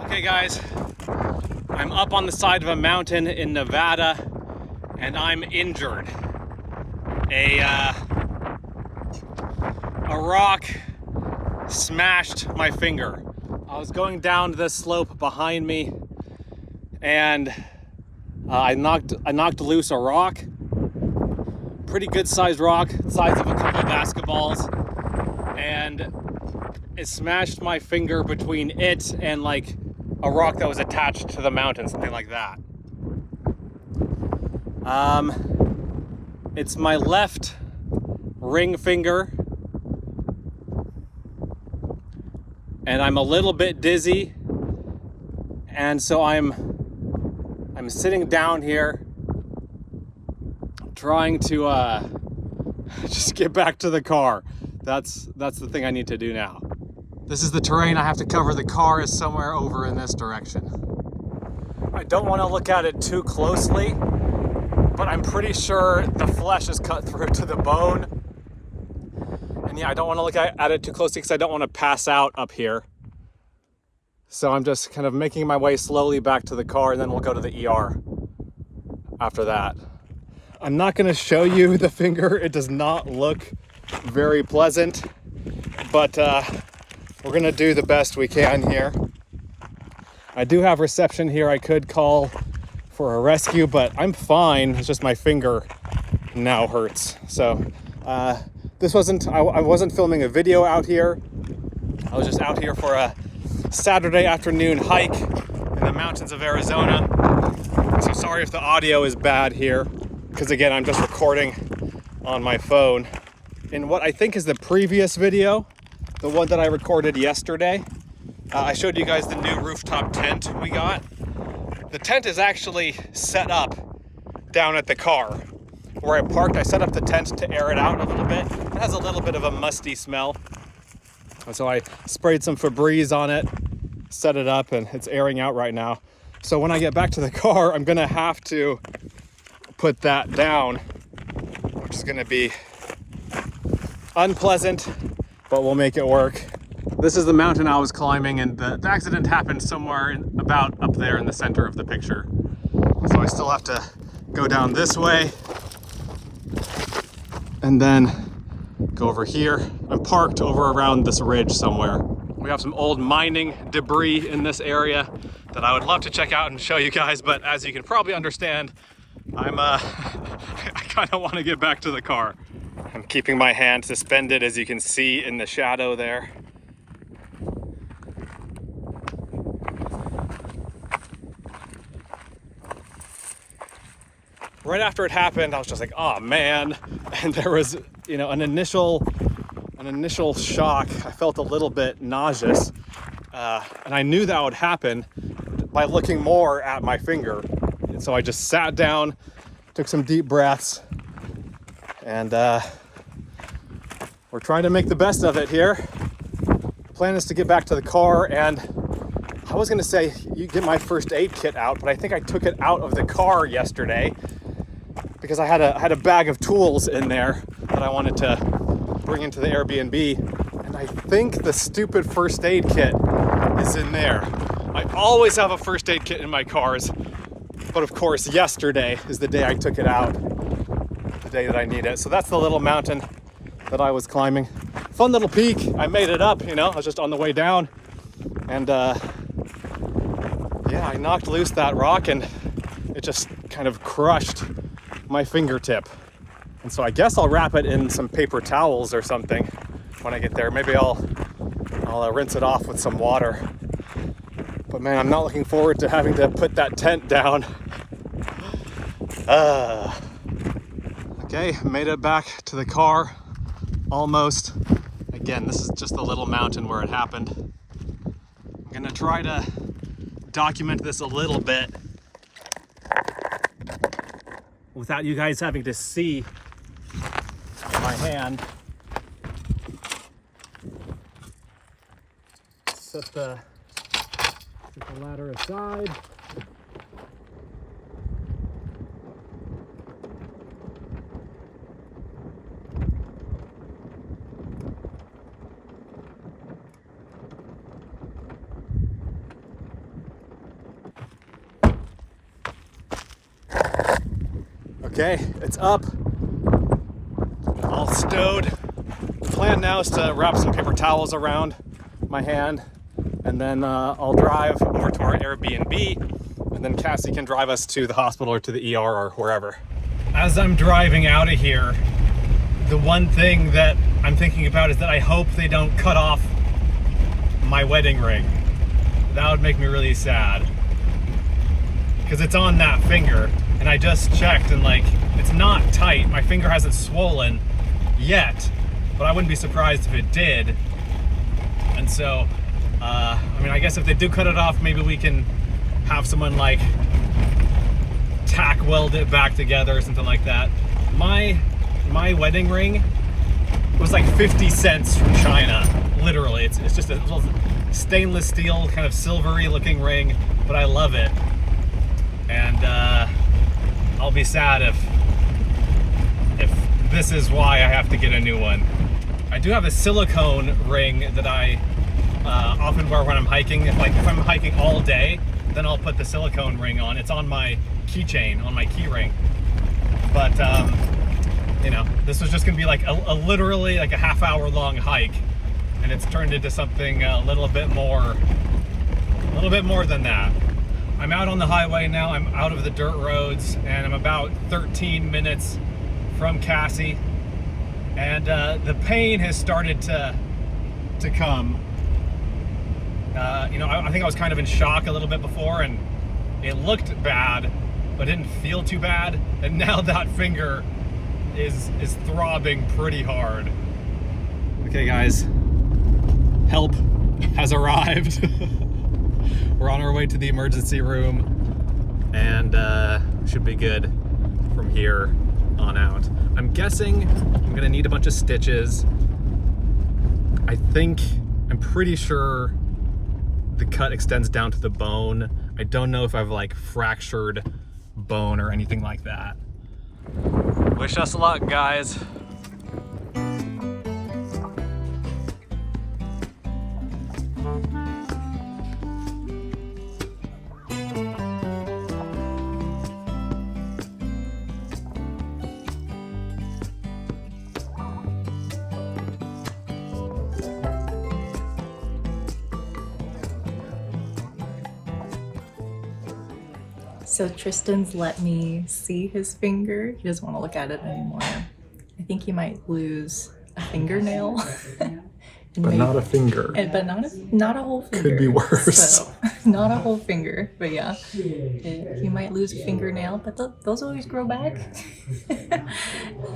Okay guys, I'm up on the side of a mountain in Nevada and I'm injured. A rock smashed my finger. I was going down this slope behind me and I knocked loose a rock. Pretty good sized rock, size of a couple of basketballs, and it smashed my finger between it and like a rock that was attached to the mountain, something like that. It's my left ring finger, and I'm a little bit dizzy, and so I'm sitting down here trying to just get back to the car. That's the thing I need to do now. This is the terrain I have to cover. The car is somewhere over in this direction. I don't want to look at it too closely, but I'm pretty sure the flesh is cut through to the bone. And yeah, I don't want to look at it too closely because I don't want to pass out up here. So I'm just kind of making my way slowly back to the car, and then we'll go to the ER after that. I'm not going to show you the finger. It does not look very pleasant, but we're going to do the best we can here. I do have reception here. I could call for a rescue, but I'm fine. It's just my finger now hurts. So I wasn't filming a video out here. I was just out here for a Saturday afternoon hike in the mountains of Arizona. So sorry if the audio is bad here, because again, I'm just recording on my phone. In what I think is the previous video, the one that I recorded yesterday, I showed you guys the new rooftop tent we got. The tent is actually set up down at the car where I parked. I set up the tent to air it out a little bit. It has a little bit of a musty smell. And so I sprayed some Febreze on it, set it up, and it's airing out right now. So when I get back to the car, I'm gonna have to put that down, which is gonna be unpleasant, but we'll make it work. This is the mountain I was climbing, and the accident happened somewhere about up there in the center of the picture. So I still have to go down this way and then go over here. I'm parked over around this ridge somewhere. We have some old mining debris in this area that I would love to check out and show you guys, but as you can probably understand, I kind of want to get back to the car. I'm keeping my hand suspended, as you can see in the shadow there. Right after it happened, I was just like, oh man. And there was, an initial shock. I felt a little bit nauseous. And I knew that would happen by looking more at my finger. And so I just sat down, took some deep breaths, and we're trying to make the best of it here. The plan is to get back to the car, and I was gonna say you get my first aid kit out, but I think I took it out of the car yesterday because I had a bag of tools in there that I wanted to bring into the Airbnb, and I think the stupid first aid kit is in there. I always have a first aid kit in my cars, but of course yesterday is the day I took it out, the day that I need it. So that's the little mountain that I was climbing. Fun little peak. I made it up, I was just on the way down, and yeah, I knocked loose that rock and it just kind of crushed my fingertip. And so I guess I'll wrap it in some paper towels or something when I get there. Maybe I'll rinse it off with some water. But man, I'm not looking forward to having to put that tent down. Okay, made it back to the car, almost. Again, this is just the little mountain where it happened. I'm gonna try to document this a little bit without you guys having to see my hand. Set the ladder aside. Okay, it's up, all stowed. The plan now is to wrap some paper towels around my hand, and then I'll drive over to our Airbnb, and then Cassie can drive us to the hospital or to the ER or wherever. As I'm driving out of here, the one thing that I'm thinking about is that I hope they don't cut off my wedding ring. That would make me really sad, because it's on that finger, and I just checked and like, it's not tight. My finger hasn't swollen yet, but I wouldn't be surprised if it did. And so, I mean, I guess if they do cut it off, maybe we can have someone like tack weld it back together or something like that. My wedding ring was like 50 cents from China, literally. It's just a little stainless steel, kind of silvery looking ring, but I love it. And I'll be sad if this is why I have to get a new one. I do have a silicone ring that I often wear when I'm hiking. If I'm hiking all day, then I'll put the silicone ring on. It's on my keychain, on my key ring. But you know, this was just gonna be like a literally like a half-hour long hike, and it's turned into something a little bit more than that. I'm out on the highway now. I'm out of the dirt roads, and I'm about 13 minutes from Cassie, and the pain has started to come. You know, I think I was kind of in shock a little bit before, and it looked bad, but didn't feel too bad. And now that finger is throbbing pretty hard. Okay, guys, help has arrived. We're on our way to the emergency room, and should be good from here on out. I'm guessing I'm gonna need a bunch of stitches. I'm pretty sure the cut extends down to the bone. I don't know if I've like fractured bone or anything like that. Wish us luck, guys. So Tristan's let me see his finger. He doesn't want to look at it anymore. I think he might lose a fingernail. But not a finger. But not a whole finger. Could be worse. So, not a whole finger, but yeah. He might lose a fingernail, but those always grow back.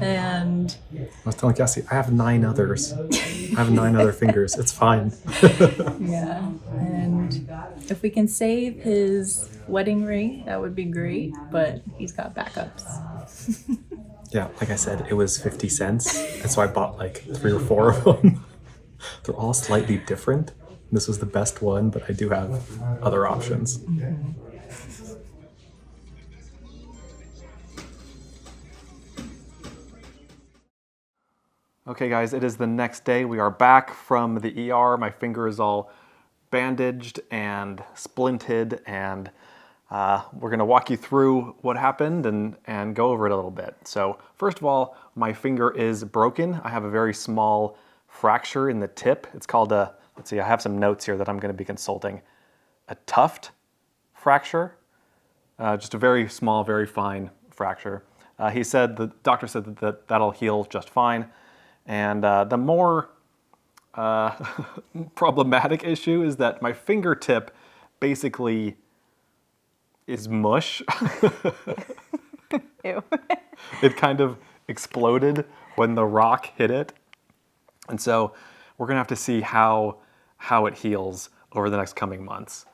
And I was telling Cassie, I have 9 others. I have 9 other fingers. It's fine. yeah. And if we can save his wedding ring, that would be great, but he's got backups. Yeah, like I said, it was 50 cents. And so I bought like 3 or 4 of them. They're all slightly different. This was the best one, but I do have other options. Mm-hmm. Okay guys, it is the next day. We are back from the ER. My finger is all bandaged and splinted, and we're gonna walk you through what happened and go over it a little bit. So first of all, my finger is broken. I have a very small fracture in the tip. It's called a, let's see, I have some notes here that I'm gonna be consulting. A tuft fracture, just a very small, very fine fracture. The doctor said that that'll heal just fine. And the more problematic issue is that my fingertip basically is mush. Ew. It kind of exploded when the rock hit it. And so we're gonna have to see how it heals over the next coming months.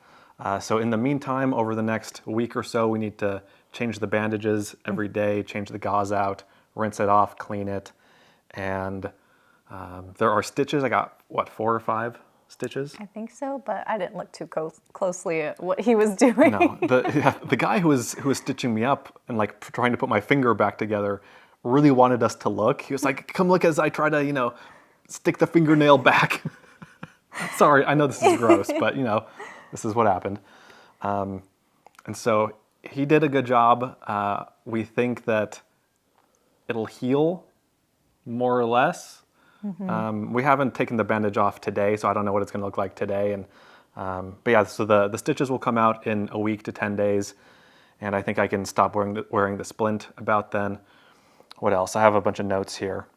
So in the meantime, over the next week or so, we need to change the bandages every day, change the gauze out, rinse it off, clean it. And there are stitches. I got, what, 4 or 5 stitches? I think so, but I didn't look too closely at what he was doing. No, the guy who was stitching me up and like trying to put my finger back together really wanted us to look. He was like, come look as I try to, stick the fingernail back. Sorry, I know this is gross, but this is what happened. And so he did a good job. We think that it'll heal more or less. We haven't taken the bandage off today, so I don't know what it's going to look like today. And but yeah, so the stitches will come out in a week to 10 days, and I think I can stop wearing the splint about then. What else? I have a bunch of notes here.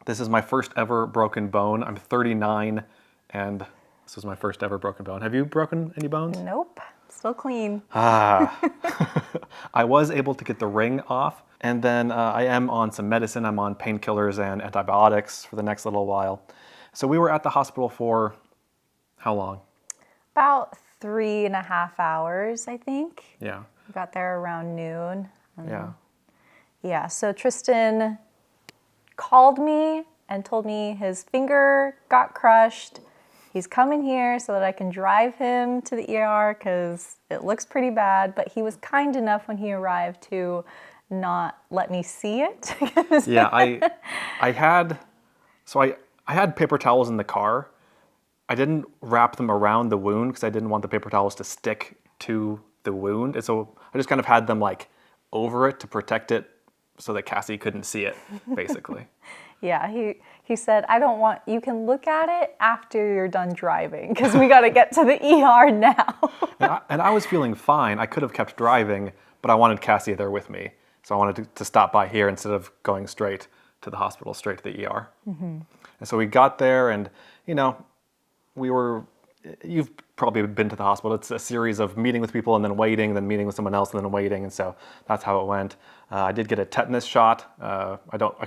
This is my first ever broken bone. I'm 39, and this was my first ever broken bone. Have you broken any bones? Nope. Still clean. I was able to get the ring off, and then I am on some medicine. I'm on painkillers and antibiotics for the next little while. So we were at the hospital for how long? About 3.5 hours, I think. Yeah. We got there around noon. Yeah. Yeah, so Tristan called me and told me his finger got crushed. He's coming here so that I can drive him to the ER because it looks pretty bad, but he was kind enough when he arrived to not let me see it. Yeah, I had paper towels in the car. I didn't wrap them around the wound because I didn't want the paper towels to stick to the wound. And so I just kind of had them like over it to protect it so that Cassie couldn't see it, basically. Yeah, he said, I don't want, you can look at it after you're done driving because we got to get to the ER now. and I was feeling fine. I could have kept driving, but I wanted Cassie there with me. So I wanted to stop by here instead of going straight to the hospital, straight to the ER. And so we got there and, you know, you've probably been to the hospital. It's a series of meeting with people and then waiting, then meeting with someone else and then waiting. And so that's how it went. I did get a tetanus shot. I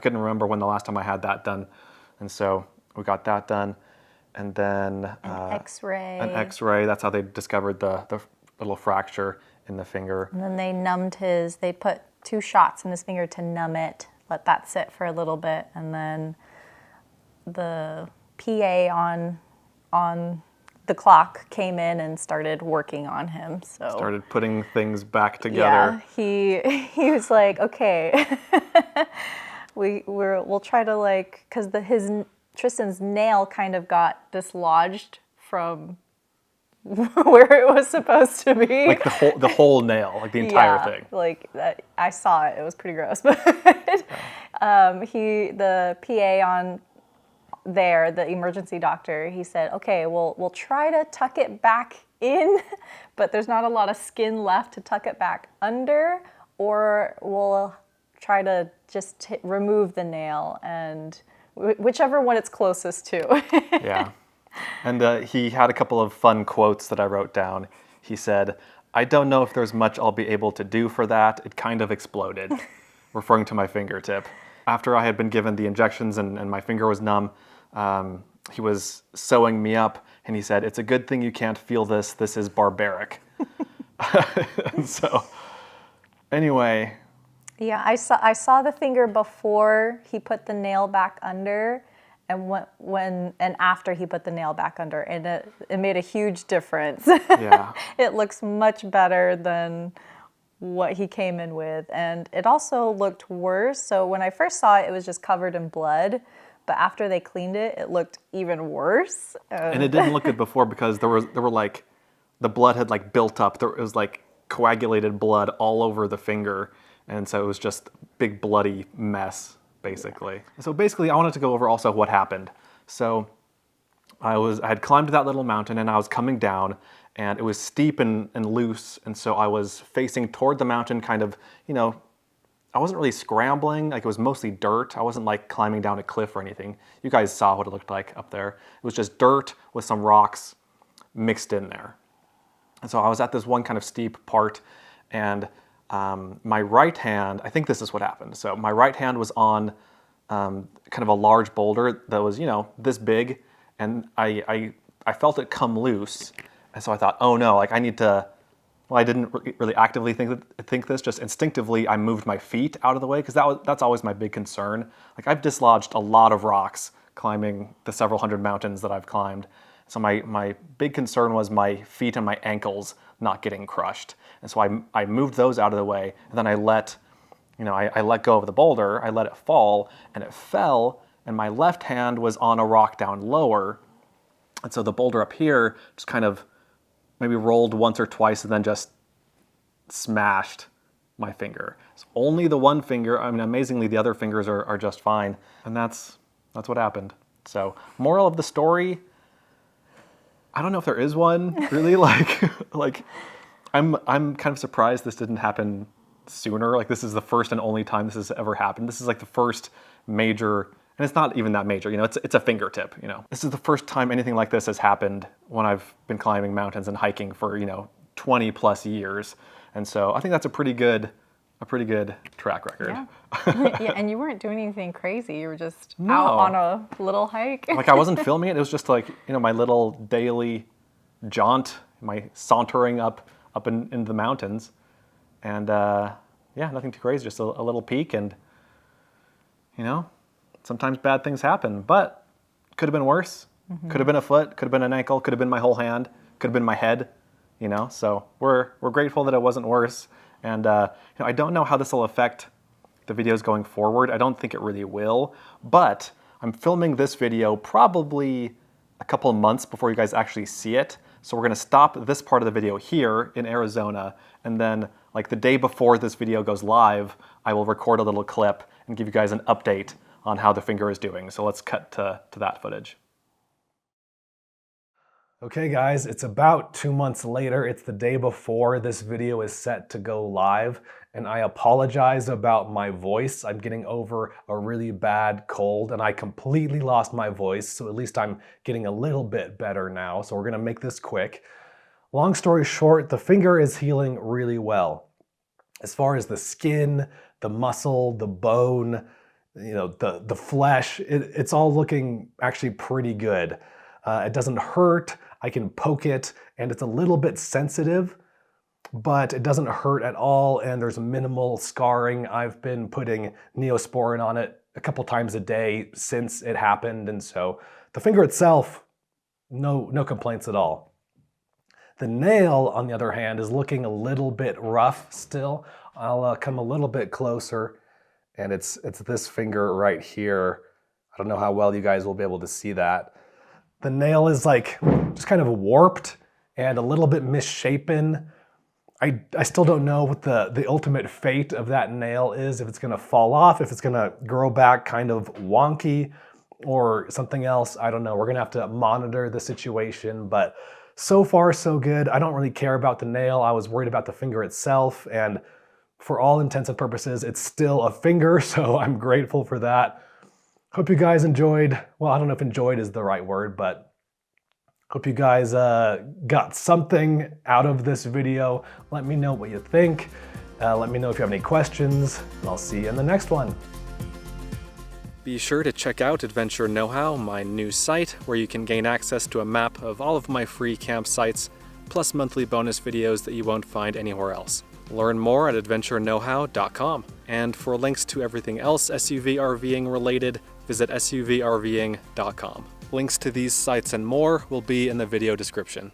couldn't remember when the last time I had that done. And so we got that done. And then An X-ray. An X-ray. That's how they discovered the little fracture in the finger. And then they put 2 shots in his finger to numb it, let that sit for a little bit. And then the PA on the clock came in and started working on him. So started putting things back together. Yeah, he was like, okay, we'll try to like, because Tristan's nail kind of got dislodged from where it was supposed to be. Like the whole nail, like the entire thing. Like that, I saw it. It was pretty gross. But the PA on there, the emergency doctor, he said, okay, we'll try to tuck it back in, but there's not a lot of skin left to tuck it back under, or we'll try to just remove the nail, and whichever one it's closest to. Yeah. And he had a couple of fun quotes that I wrote down. He said, I don't know if there's much I'll be able to do for that. It kind of exploded, referring to my fingertip. After I had been given the injections and my finger was numb, he was sewing me up, and he said, it's a good thing you can't feel this. This is barbaric. And so, anyway. Yeah, I saw the finger before he put the nail back under, and when after he put the nail back under, and it made a huge difference. Yeah. It looks much better than what he came in with, and it also looked worse. So when I first saw it, it was just covered in blood, but after they cleaned it, it looked even worse. And it didn't look good before because there were like, the blood had like built up. It was like coagulated blood all over the finger, and so it was just big bloody mess, basically. So basically, I wanted to go over also what happened. So I had climbed that little mountain, and I was coming down, and it was steep and loose, and so I was facing toward the mountain, kind of, you know, I wasn't really scrambling, like it was mostly dirt. I wasn't like climbing down a cliff or anything. You guys saw what it looked like up there. It was just dirt with some rocks mixed in there. And so I was at this one kind of steep part, and my right hand, I think this is what happened. So my right hand was on kind of a large boulder that was, you know, this big, and I felt it come loose. And so I thought, oh no, like I need to, well, I didn't really actively think this, just instinctively I moved my feet out of the way, because that's always my big concern. Like I've dislodged a lot of rocks climbing the several hundred mountains that I've climbed. So my big concern was my feet and my ankles not getting crushed. And so I moved those out of the way, and then I let go of the boulder, I let it fall, and it fell, and my left hand was on a rock down lower. And so the boulder up here just kind of maybe rolled once or twice and then just smashed my finger. It's only the one finger. I mean, amazingly, the other fingers are just fine. And that's what happened. So, moral of the story, I don't know if there is one, really. like, I'm kind of surprised this didn't happen sooner. Like, this is the first and only time this has ever happened. This is like the first major, and it's not even that major, you know, it's a fingertip, you know. This is the first time anything like this has happened when I've been climbing mountains and hiking for, you know, 20 plus years. And so I think that's a pretty good track record. Yeah. Yeah, and you weren't doing anything crazy. You were just No. out on a little hike. Like, I wasn't filming it. It was just like, you know, my little daily jaunt, my sauntering up in the mountains. And yeah, nothing too crazy, just a little peak. And, you know, sometimes bad things happen, but could have been worse. Mm-hmm. Could have been a foot, could have been an ankle, could have been my whole hand, could have been my head, you know. So we're grateful that it wasn't worse. And you know, I don't know how this will affect the videos going forward. I don't think it really will, but I'm filming this video probably a couple of months before you guys actually see it. So we're gonna stop this part of the video here in Arizona, and then like the day before this video goes live, I will record a little clip and give you guys an update on how the finger is doing. So let's cut to that footage. Okay guys, it's about 2 months later. It's the day before this video is set to go live, and I apologize about my voice. I'm getting over a really bad cold and I completely lost my voice, so at least I'm getting a little bit better now. So we're gonna make this quick. Long story short, the finger is healing really well. As far as the skin, the muscle, the bone, you know, the flesh, it's all looking actually pretty good. It doesn't hurt, I can poke it, and it's a little bit sensitive, but it doesn't hurt at all, and there's minimal scarring. I've been putting Neosporin on it a couple times a day since it happened, and so the finger itself, no complaints at all. The nail, on the other hand, is looking a little bit rough still. I'll come a little bit closer, and it's this finger right here. I don't know how well you guys will be able to see that. The nail is like just kind of warped and a little bit misshapen. I still don't know what the ultimate fate of that nail is, if it's gonna fall off, if it's gonna grow back kind of wonky or something else. I don't know. We're gonna have to monitor the situation, but so far so good. I don't really care about the nail. I was worried about the finger itself, and for all intents and purposes, it's still a finger, so I'm grateful for that. Hope you guys enjoyed. Well, I don't know if enjoyed is the right word, but hope you guys got something out of this video. Let me know what you think. Let me know if you have any questions, and I'll see you in the next one. Be sure to check out Adventure Know-How, my new site, where you can gain access to a map of all of my free campsites, plus monthly bonus videos that you won't find anywhere else. Learn more at adventureknowhow.com. And for links to everything else SUV RVing related, visit suvrving.com. Links to these sites and more will be in the video description.